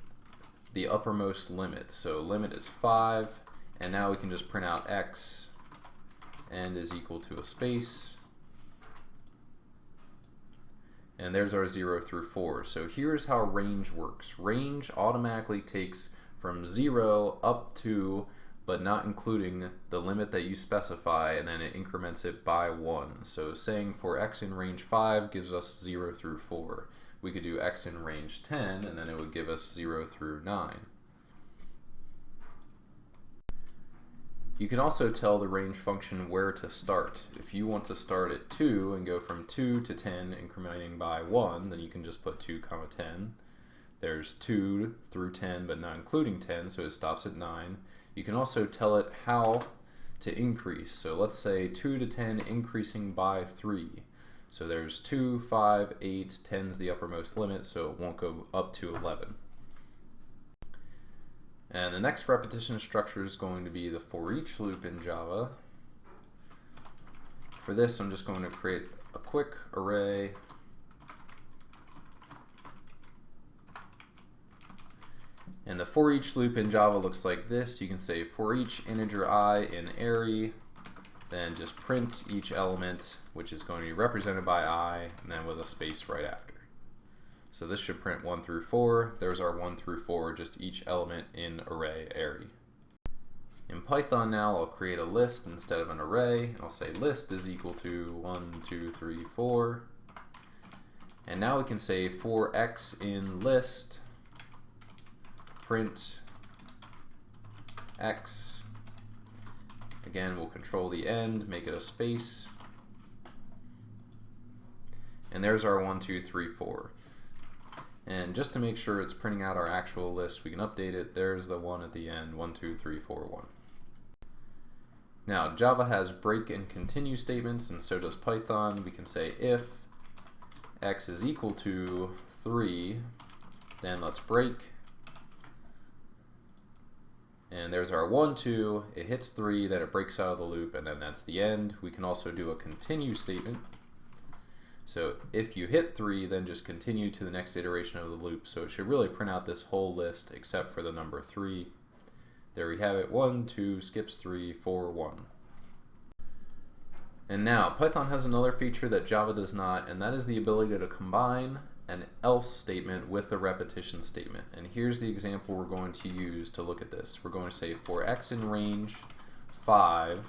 the uppermost limit. So limit is 5, and now we can just print out x and is equal to a space. And there's our 0 through 4. So here's how range works. Range automatically takes from 0 up to, but not including, the limit that you specify, and then it increments it by 1. So saying for x in range 5 gives us 0 through 4. We could do x in range 10, and then it would give us 0 through 9. You can also tell the range function where to start. If you want to start at 2 and go from 2 to 10 incrementing by 1, then you can just put 2 comma 10. There's 2 through 10 but not including 10, so it stops at 9. You can also tell it how to increase. So let's say 2 to 10 increasing by 3. So there's 2, 5, 8, 10 is the uppermost limit, so it won't go up to 11. And the next repetition structure is going to be the for each loop in Java. For this, I'm just going to create a quick array. And the for each loop in Java looks like this. You can say for each integer I in array, then just print each element, which is going to be represented by I, and then with a space right after. So this should print 1 through 4. There's our 1 through 4, just each element in array. In Python now, I'll create a list instead of an array, and I'll say list is equal to 1, 2, 3, 4. And now we can say for x in list, print x. Again, we'll control the end, make it a space. And there's our 1, 2, 3, 4. And just to make sure it's printing out our actual list, we can update it. There's the 1 at the end, 1, 2, 3, 4, 1. Now, Java has break and continue statements, and so does Python. We can say if x is equal to 3, then let's break. And there's our 1, 2, it hits 3, then it breaks out of the loop, and then that's the end. We can also do a continue statement. So if you hit 3, then just continue to the next iteration of the loop. So it should really print out this whole list except for the number 3. There we have it, 1, 2, skips 3, 4, 1. And now, Python has another feature that Java does not, and that is the ability to combine an else statement with a repetition statement. And here's the example we're going to use to look at this. We're going to say for x in range 5,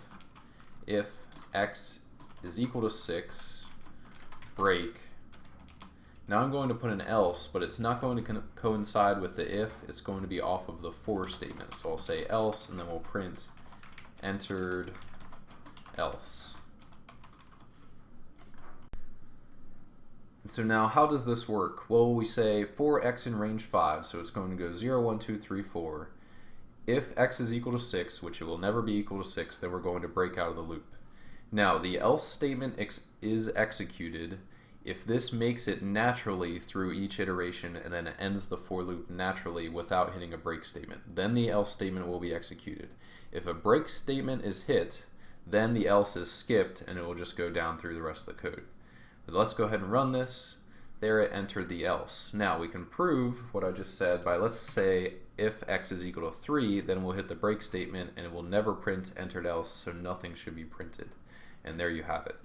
if x is equal to 6, break. Now I'm going to put an else, but it's not going to coincide with the if, it's going to be off of the for statement. So I'll say else, and then we'll print entered else. And so now how does this work? Well, we say for x in range 5, so it's going to go 0, 1, 2, 3, 4. If x is equal to 6, which it will never be equal to 6, then we're going to break out of the loop. Now, the else statement is executed if this makes it naturally through each iteration and then it ends the for loop naturally without hitting a break statement. Then the else statement will be executed. If a break statement is hit, then the else is skipped and it will just go down through the rest of the code. But let's go ahead and run this. There it entered the else. Now we can prove what I just said by, let's say if x is equal to 3, then we'll hit the break statement and it will never print entered else, so nothing should be printed. And there you have it.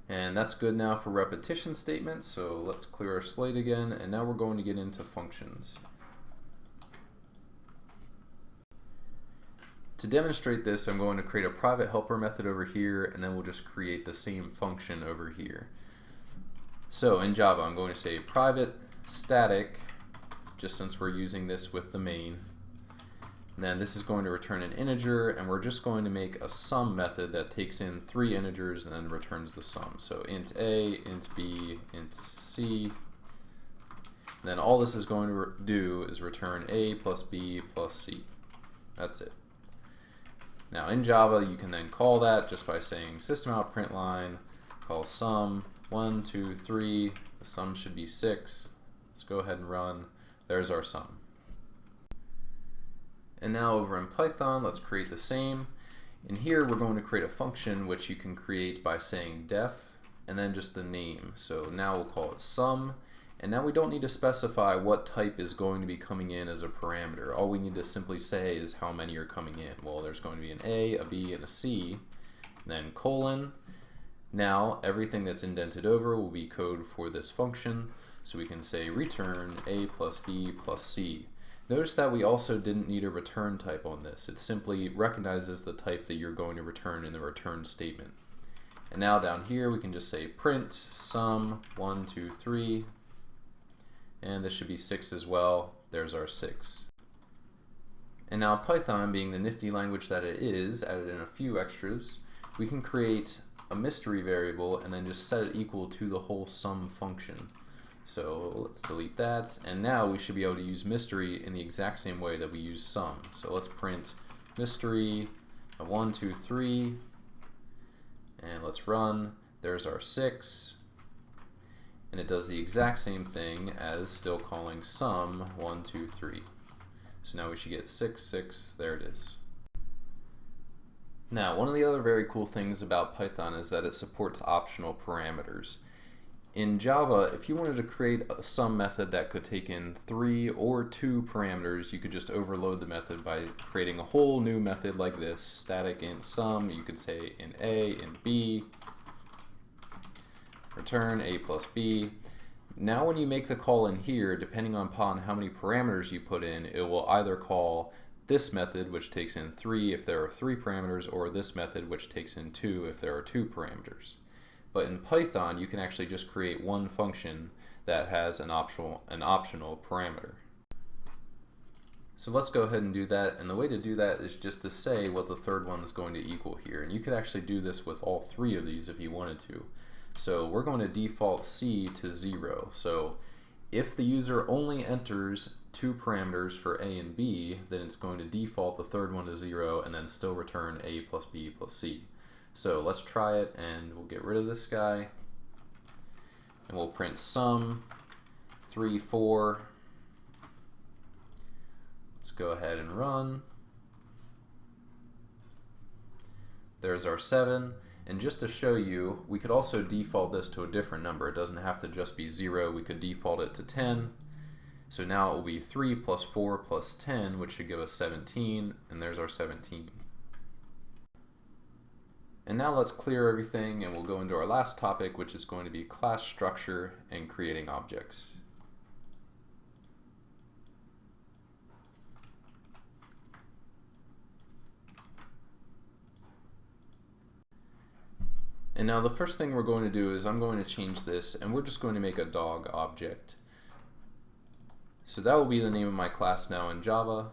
And that's good now for repetition statements, so let's clear our slate again, and now we're going to get into functions. To demonstrate this, I'm going to create a private helper method over here, and then we'll just create the same function over here. So in Java, I'm going to say private static, just since we're using this with the main. And then this is going to return an integer, and we're just going to make a sum method that takes in 3 integers and then returns the sum. So int a, int b, int c. And then all this is going to do is return a plus b plus c. That's it. Now in Java, you can then call that just by saying system.out.println, call sum 1, 2, 3. The sum should be 6. Let's go ahead and run. There's our sum. And now over in Python, let's create the same. In here, we're going to create a function which you can create by saying def and then just the name. So now we'll call it sum. And now we don't need to specify what type is going to be coming in as a parameter. All we need to simply say is how many are coming in. Well, there's going to be an A, a B, and a C, and then colon. Now everything that's indented over will be code for this function. So we can say return A plus B plus C. Notice that we also didn't need a return type on this. It simply recognizes the type that you're going to return in the return statement. And now down here we can just say print sum 1, 2, 3. And this should be 6 as well. There's our 6. And now Python, being the nifty language that it is, added in a few extras, we can create a mystery variable and then just set it equal to the whole sum function. So let's delete that, and now we should be able to use mystery in the exact same way that we use sum. So let's print mystery 1, 2, 3, and let's run. There's our 6, and it does the exact same thing as still calling sum 1, 2, 3. So now we should get 6, 6, there it is. Now, one of the other very cool things about Python is that it supports optional parameters. In Java, if you wanted to create a sum method that could take in 3 or 2 parameters, you could just overload the method by creating a whole new method like this, static int sum. You could say int a, int b, return a plus b. Now when you make the call in here, depending upon how many parameters you put in, it will either call this method, which takes in 3 if there are 3 parameters, or this method, which takes in 2 if there are 2 parameters. But in Python, you can actually just create one function that has an optional parameter. So let's go ahead and do that, and the way to do that is just to say what the third one is going to equal here. And you could actually do this with all 3 of these if you wanted to. So we're going to default C to 0. So if the user only enters 2 parameters for A and B, then it's going to default the third one to 0 and then still return A plus B plus C. So let's try it, and we'll get rid of this guy, and we'll print sum 3, 4. Let's go ahead and run. There's our 7. And just to show you, we could also default this to a different number. It doesn't have to just be 0. We could default it to 10. So now it will be 3 plus 4 plus 10, which should give us 17. And there's our 17. And now let's clear everything, and we'll go into our last topic, which is going to be class structure and creating objects. And now the first thing we're going to do is I'm going to change this, and we're just going to make a dog object. So that will be the name of my class now in Java.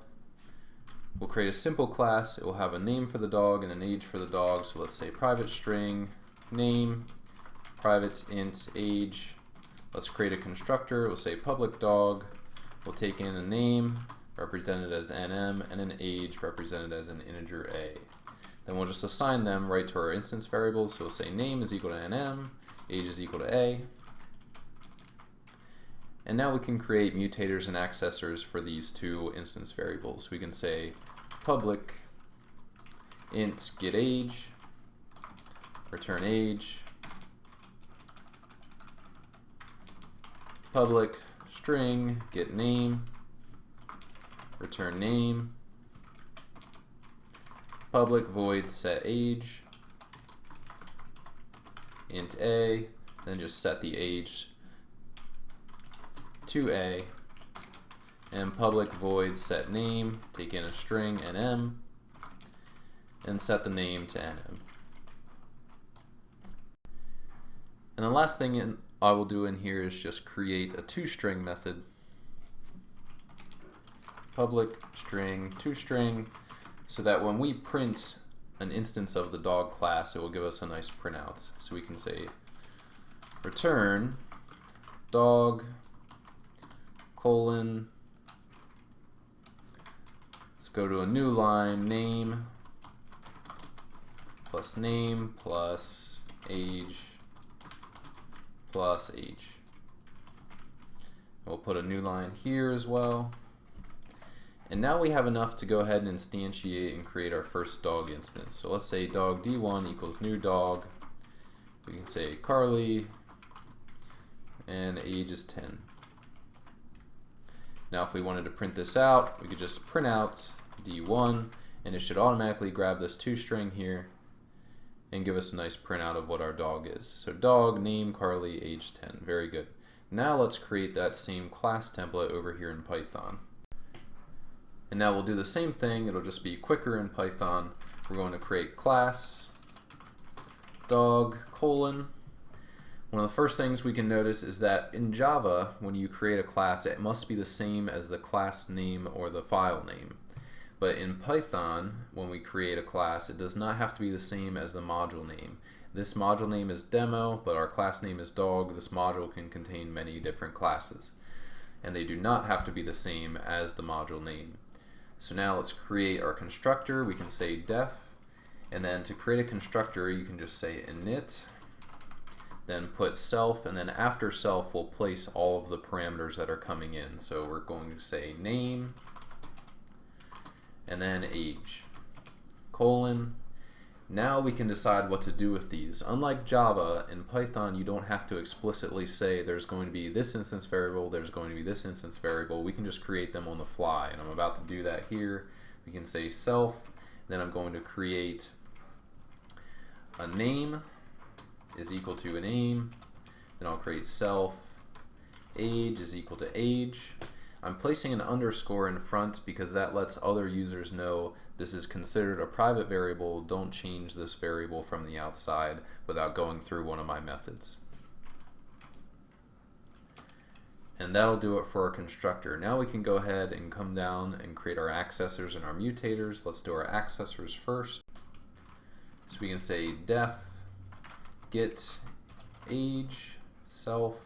We'll create a simple class. It will have a name for the dog and an age for the dog. So let's say private string name, private int age. Let's create a constructor. We'll say public dog. We'll take in a name represented as nm and an age represented as an integer a. Then we'll just assign them right to our instance variables. So we'll say name is equal to nm, age is equal to a. And now we can create mutators and accessors for these 2 instance variables. We can say public int get age, return age, public string get name, return name, public void set age, int a, then just set the age to a, and public void set name, take in a string nm, and set the name to nm. And the last thing I will do in here is just create a toString method, public string toString, so that when we print an instance of the dog class, it will give us a nice printout. So we can say return dog colon, let's go to a new line, name plus age plus age. We'll put a new line here as well. And now we have enough to go ahead and instantiate and create our first dog instance. So let's say dog d1 equals new dog. We can say Carly, and age is 10. Now if we wanted to print this out, we could just print out d1, and it should automatically grab this toString here and give us a nice printout of what our dog is. So dog, name, Carly, age 10. Very good. Now let's create that same class template over here in Python. And now we'll do the same thing. It'll just be quicker in Python. We're going to create class dog colon. One of the first things we can notice is that in Java, when you create a class, it must be the same as the class name or the file name. But in Python, when we create a class, it does not have to be the same as the module name. This module name is demo, but our class name is dog. This module can contain many different classes, and they do not have to be the same as the module name. So now let's create our constructor. We can say def, and then to create a constructor, you can just say init, then put self, and then after self, we'll place all of the parameters that are coming in. So we're going to say name, and then age, colon. Now we can decide what to do with these. Unlike Java, in Python you don't have to explicitly say there's going to be this instance variable, there's going to be this instance variable. We can just create them on the fly, and I'm about to do that here. We can say self, then I'm going to create a name is equal to a name, then I'll create self, age is equal to age. I'm placing an underscore in front because that lets other users know this is considered a private variable. Don't change this variable from the outside without going through one of my methods. And that'll do it for our constructor. Now we can go ahead and come down and create our accessors and our mutators. Let's do our accessors first. So we can say def get age self,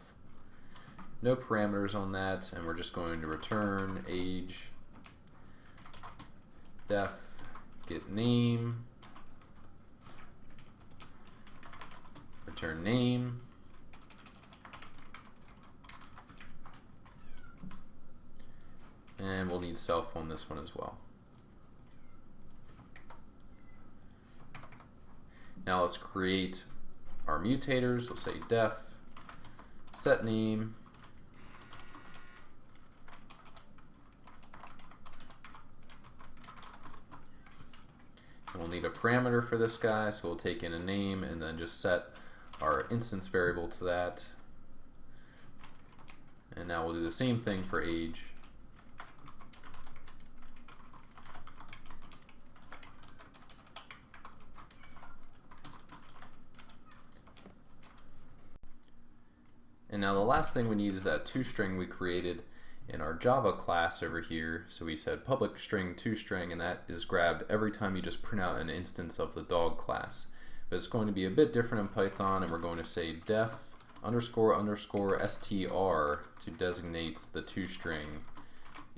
no parameters on that, and we're just going to return age, def get name, return name, and we'll need self on this one as well. Now let's create our mutators. We'll say def set name, and we'll need a parameter for this guy, so we'll take in a name and then just set our instance variable to that. And now we'll do the same thing for age. And now the last thing we need is that toString we created in our Java class over here. So we said public string toString, and that is grabbed every time you just print out an instance of the dog class. But it's going to be a bit different in Python, and we're going to say def underscore underscore str to designate the toString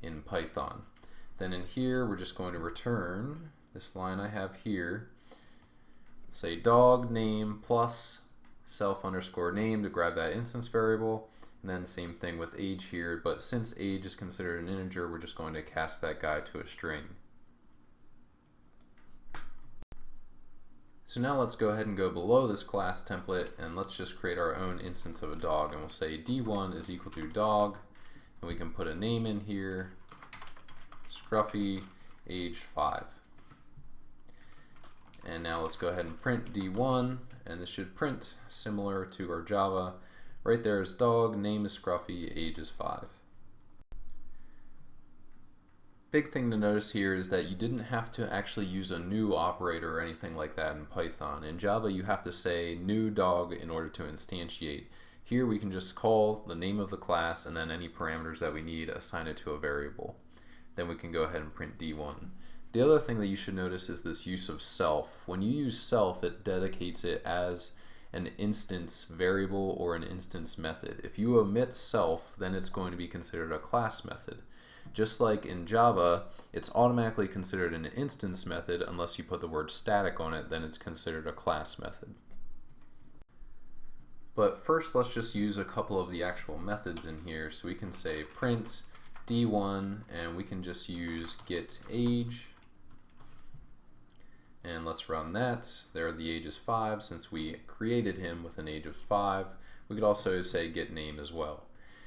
in Python. Then in here we're just going to return this line I have here, say dog name plus self underscore name to grab that instance variable, and then same thing with age here, but since age is considered an integer, we're just going to cast that guy to a string. So now let's go ahead and go below this class template, and let's just create our own instance of a dog, and we'll say d1 is equal to dog, and we can put a name in here, Scruffy, age 5. And now let's go ahead and print d1, and this should print similar to our Java. Right there is dog, name is Scruffy, age is 5. Big thing to notice here is that you didn't have to actually use a new operator or anything like that in Python. In Java you have to say new dog in order to instantiate. Here we can just call the name of the class and then any parameters that we need, assign it to a variable. Then we can go ahead and print d1. The other thing that you should notice is this use of self. When you use self, it dedicates it as an instance variable or an instance method. If you omit self, then it's going to be considered a class method. Just like in Java, it's automatically considered an instance method unless you put the word static on it, then it's considered a class method. But first, let's just use a couple of the actual methods in here. So we can say print d1, and we can just use get age. And let's run that. There the age is 5 since we created him with an age of 5. We could also say get name as well.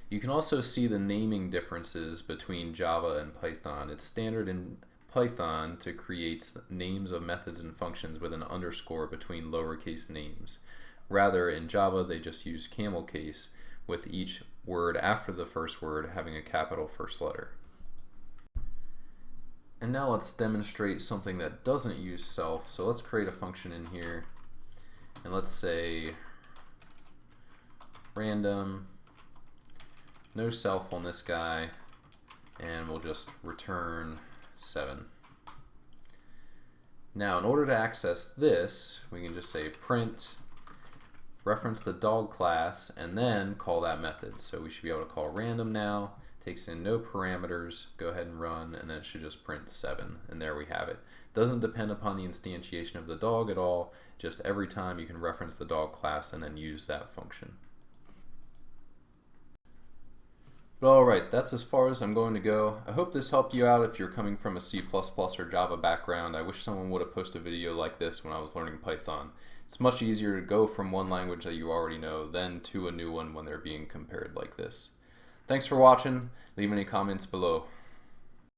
You can also see the naming differences between Java and Python. It's standard in Python to create names of methods and functions with an underscore between lowercase names. Rather, in Java they just use camel case, with each word after the first word having a capital first letter. And now let's demonstrate something that doesn't use self. So let's create a function in here, and let's say random, no self on this guy, and we'll just return 7. Now, in order to access this, we can just say print reference the dog class and then call that method. So we should be able to call random now, takes in no parameters, go ahead and run, and then it should just print 7, and there we have it. Doesn't depend upon the instantiation of the dog at all, just every time you can reference the dog class and then use that function. But alright, that's as far as I'm going to go. I hope this helped you out if you're coming from a C++ or Java background. I wish someone would have posted a video like this when I was learning Python. It's much easier to go from one language that you already know than to a new one when they're being compared like this. Thanks for watching. Leave any comments below.